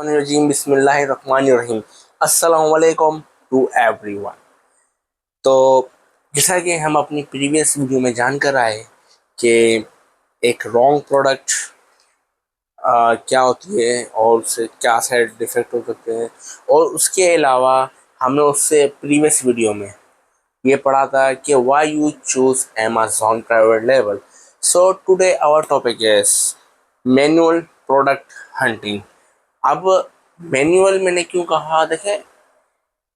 रजीम बिस्मिल्लाहिर्रहमानिर्रहीम। अस्सलाम वालेकुम टू एवरीवन। तो जैसा कि हम अपनी प्रीवियस वीडियो में जानकर आए कि एक रॉन्ग प्रोडक्ट क्या होती है और उससे क्या साइड इफ़ेक्ट हो सकते हैं, और उसके अलावा हमने उससे प्रीवियस वीडियो में ये पढ़ा था कि why you choose Amazon private label. So today our topic is manual product hunting. अब मैनुअल मैंने क्यों कहा, देखें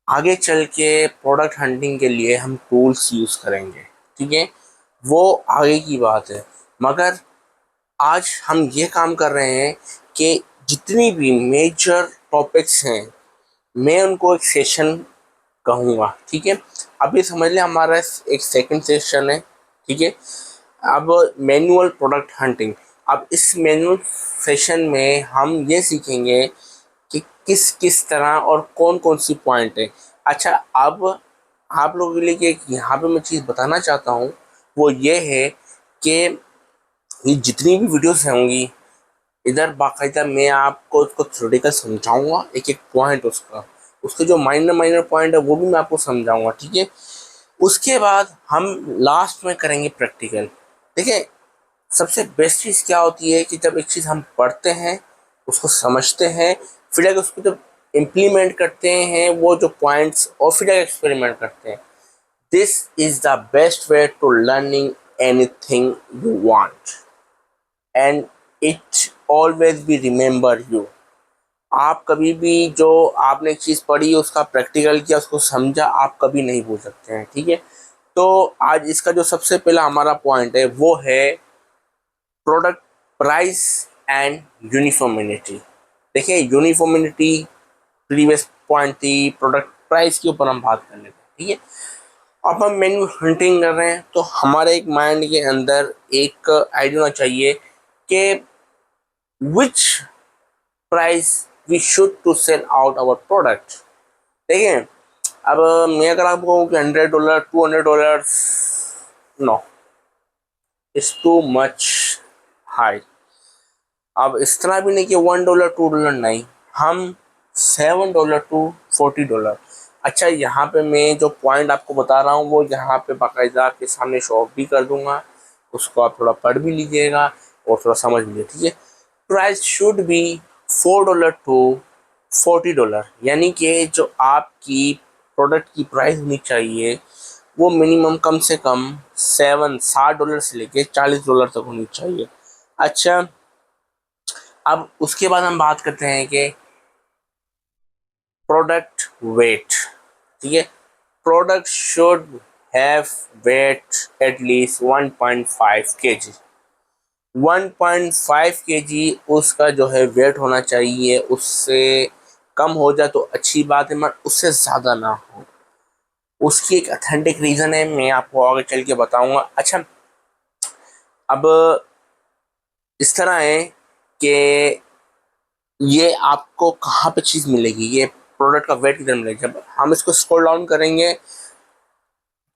आगे चल के प्रोडक्ट हंटिंग के लिए हम टूल्स यूज़ करेंगे, ठीक है, वो आगे की बात है। मगर आज हम ये काम कर रहे हैं कि जितनी भी मेजर टॉपिक्स हैं मैं उनको एक सेशन कहूँगा, ठीक है। अब ये समझ लें हमारा एक सेकंड सेशन है, ठीक है। अब मैनुअल प्रोडक्ट हंटिंग, अब इस मैनुअल सेशन में हम ये सीखेंगे कि किस किस तरह और कौन कौन सी पॉइंट है। अच्छा, अब आप लोगों के लिए कि यहाँ पे मैं चीज़ बताना चाहता हूँ वो ये है कि ये जितनी भी वीडियोस होंगी इधर बाकायदा मैं आपको उसको थ्योरेटिकल समझाऊंगा, एक एक पॉइंट उसका, उसके जो माइनर माइनर पॉइंट है वो भी मैं आपको समझाऊंगा, ठीक है। उसके बाद हम लास्ट में करेंगे प्रैक्टिकल। देखिए सबसे बेस्ट चीज़ क्या होती है कि जब एक चीज़ हम पढ़ते हैं, उसको समझते हैं, फिर अगर उसको जब इम्प्लीमेंट करते हैं वो जो पॉइंट्स, और फिर अगर एक्सपेरिमेंट करते हैं, this is the best way to learning anything you want and it always be remember you. आप कभी भी जो आपने एक चीज़ पढ़ी उसका प्रैक्टिकल किया, उसको समझा, आप कभी नहीं भूल सकते हैं, ठीक है। तो आज इसका जो सबसे पहला हमारा पॉइंट है वो है प्रोडक्ट प्राइस एंड यूनिफॉर्मिटी। देखिए यूनिफॉर्मिटी प्रीवियस पॉइंट थी, प्रोडक्ट प्राइस के ऊपर हम बात कर लेते हैं, ठीक है। अब हम मेन्यू हंटिंग कर रहे हैं तो हमारे एक माइंड के अंदर एक आइडिया होना चाहिए कि which price we should to sell out our product. देखिए अब मैं अगर आपको कहूँ कि $100 $200, no, it's too much high. अब इस तरह भी नहीं कि $1 $2 नहीं, हम $7 टू $40। अच्छा, यहाँ पे मैं जो पॉइंट आपको बता रहा हूँ वो यहाँ पे बाकायदा आपके सामने शो ऑफ भी कर दूंगा, उसको आप थोड़ा पढ़ भी लीजिएगा और थोड़ा समझ लीजिए, ठीक है। प्राइस शुड बी $4 टू $40, यानी कि जो आपकी प्रोडक्ट की प्राइस होनी चाहिए वो मिनिमम कम से कम $60 से लेके $40 तक होनी चाहिए। अच्छा, अब उसके बाद हम बात करते हैं कि प्रोडक्ट वेट, ठीक है। Product should have weight at least 1.5 kg। 1.5 kg उसका जो है वेट होना चाहिए, उससे कम हो जाए तो अच्छी बात है मगर उससे ज़्यादा ना हो। उसकी एक अथेंटिक रीज़न है, मैं आपको आगे चल के बताऊंगा। अच्छा, अब इस तरह है कि ये आपको कहाँ पे चीज़ मिलेगी, ये प्रोडक्ट का वेट किधर मिलेगा। जब हम इसको स्क्रॉल डाउन करेंगे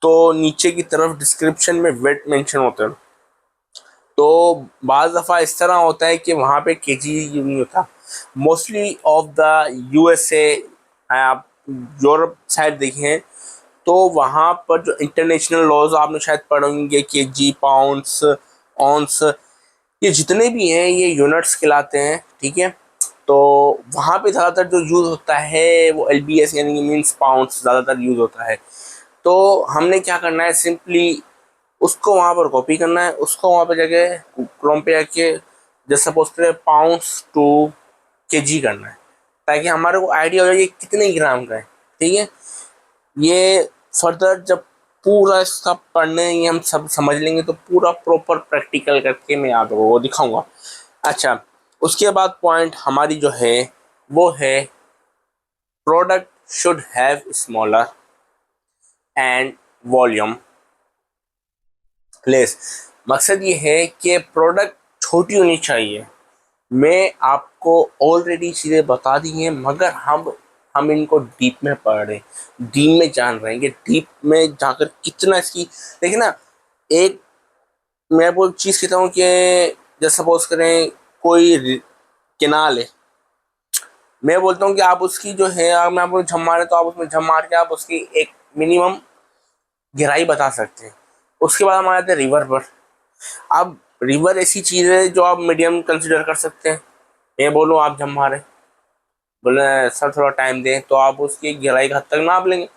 तो नीचे की तरफ डिस्क्रिप्शन में वेट मेंशन होते हैं। तो बाज़ दफ़ा इस तरह होता है कि वहाँ पे केजी नहीं होता। मोस्टली ऑफ द यूएसए, आप यूरोप साइड देखें तो वहाँ पर जो इंटरनेशनल लॉज आपने शायद पढ़े होंगे, केजी, पाउंड्स, ऑन्स, ये जितने भी हैं ये यूनिट्स कहलाते हैं, ठीक है। तो वहाँ पे ज़्यादातर जो यूज़ होता है वो LBS यानी कि मीन्स पाउंड्स ज़्यादातर यूज़ होता है। तो हमने क्या करना है, सिंपली उसको वहाँ पर कॉपी करना है, उसको वहाँ पे जाके क्रोम पे जाके जैसे सपोज करें पाउंड्स टू केजी करना है, ताकि हमारे को आइडिया हो जाए कि कितने ग्राम का है, ठीक है। ये फर्दर जब पूरा इसका पढ़ने ये हम सब समझ लेंगे तो पूरा प्रॉपर प्रैक्टिकल करके मैं आप लोगों को दिखाऊंगा। अच्छा, उसके बाद पॉइंट हमारी जो है वो है product should have smaller and volume less. मकसद ये है कि प्रोडक्ट छोटी होनी चाहिए। मैं आपको ऑलरेडी चीज़ें बता दी हैं मगर हम इनको डीप में पढ़ रहे हैं, डीप में जान रहे हैं कि डीप में जाकर कितना इसकी। देखिए ना, एक मैं वो चीज़ कहता हूँ कि जैसे सपोज करें कोई केनाल है, मैं बोलता हूँ कि आप उसकी जो है, अगर मैं आपको झम मारे तो आप उसमें झम मार के आप उसकी एक मिनिमम गहराई बता सकते हैं। उसके बाद हम आ जाते हैं रिवर पर। अब रिवर ऐसी चीज़ है जो आप मीडियम कंसिडर कर सकते हैं। मैं बोलूँ आप झम मारे, बोले सर थोड़ा टाइम दें, तो आप उसकी गहराई हद तक नाप लेंगे।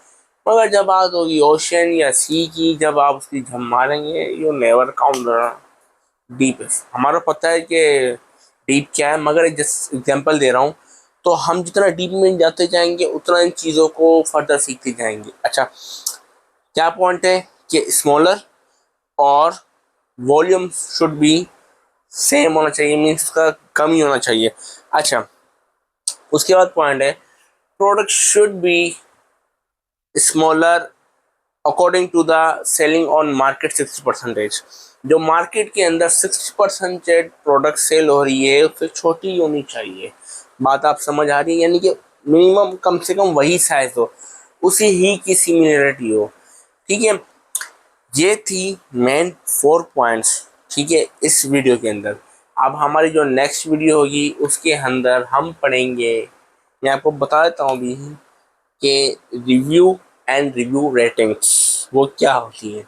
मगर जब बात होगी ओशन या सी की, जब आप उसकी झम मारेंगे, यू नेवर काउंट डीप। हमारा पता है कि डीप क्या है, मगर एक जस्ट एग्जांपल दे रहा हूँ। तो हम जितना डीप में जाते जाएंगे उतना इन चीज़ों को फर्दर सीखते जाएंगे। अच्छा, क्या पॉइंट है कि स्मॉलर और वॉल्यूम शुड बी सेम होना चाहिए, मीन्स उसका कम ही होना चाहिए। अच्छा, उसके बाद पॉइंट है product should be smaller according to the selling on market 60%। जो मार्केट के अंदर 60% प्रोडक्ट सेल हो रही है उससे छोटी होनी चाहिए। बात आप समझ आ रही है? यानी कि मिनिमम कम से कम वही साइज हो, उसी ही की सिमिलरिटी हो। ठीक है, ये थी मेन 4 पॉइंट्स, ठीक है, इस वीडियो के अंदर। अब हमारी जो नेक्स्ट वीडियो होगी उसके अंदर हम पढ़ेंगे, मैं आपको बता देता हूँ अभी कि रिव्यू एंड रिव्यू रेटिंग्स वो क्या होती है।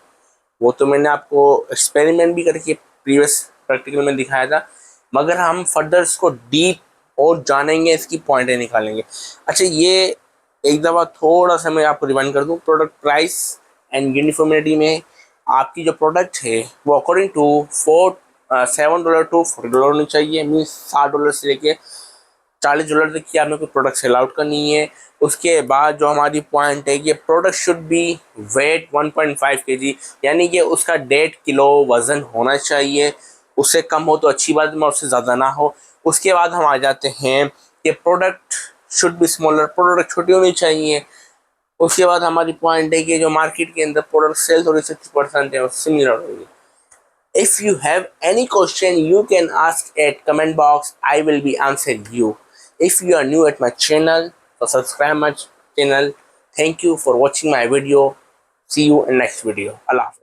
वो तो मैंने आपको एक्सपेरिमेंट भी करके प्रीवियस प्रैक्टिकल में दिखाया था, मगर हम फर्दर इसको डीप और जानेंगे, इसकी पॉइंटें निकालेंगे। अच्छा, ये एक दफ़ा थोड़ा सा मैं आपको रिवाइंड कर दूं। प्रोडक्ट प्राइस एंड यूनिफॉर्मिटी में आपकी जो प्रोडक्ट है वो अकॉर्डिंग टू $7 to $40 होनी चाहिए, मीन्स $60 से लेके $40 तक की आपने कोई प्रोडक्ट सेल आउट करनी है। उसके बाद जो हमारी पॉइंट है कि product should be weight 1.5 kg, यानी कि उसका 1.5 किलो वज़न होना चाहिए। उससे कम हो तो अच्छी बात है, उससे ज़्यादा ना हो। उसके बाद हम आ जाते हैं कि product should be smaller, product छोटी होनी चाहिए। उसके बाद हमारी पॉइंट है कि जो मार्केट के अंदर प्रोडक्ट सेल थोड़ी 60% है और सिमिलर होगी। If you have any question, you can ask at comment box. I will be answering you. If you are new at my channel, so subscribe my channel. Thank you for watching my video. See you in next video. Allah Hafiz.